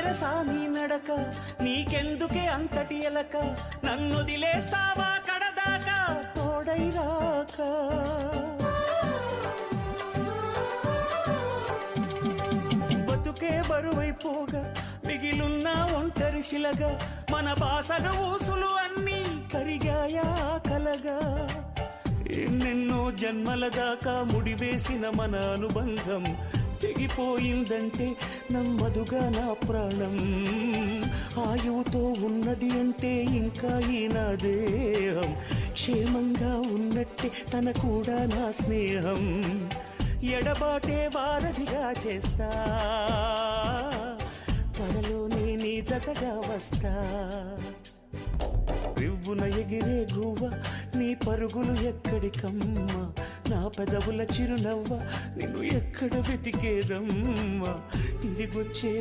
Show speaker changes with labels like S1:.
S1: తెరసాని నడక నీకెందుకే అంతటి ఎలక నన్నొదిలేస్తావా కడదాకా తోడై రాక బతుకే బరువైపోగా మిగిలున్న ఒంటరి శిలగా మన బాసలు ఊసులు అన్నీ కరిగాయా కలగా ఎన్నెన్నో జన్మల దాకా ముడివేసిన మన అనుబంధం తెగిపోయిందంటే నమ్మదుగా నా ప్రాణం ఆయువుతో ఉన్నది అంటే ఇంకా ఈ నా దేహం క్షేమంగా ఉన్నట్టే తన కూడా నా స్నేహం ఎడబాటే వారధిగా చేస్తా త్వరలోనే నీ జతగా వస్తా రివ్వున ఎగిరే గువ్వ నీ పరుగులు ఎక్కడికమ్మా నా పెదవుల చిరునవ్వ నిన్ను ఎక్కడ వెతికేదమ్మా తిరిగొచ్చే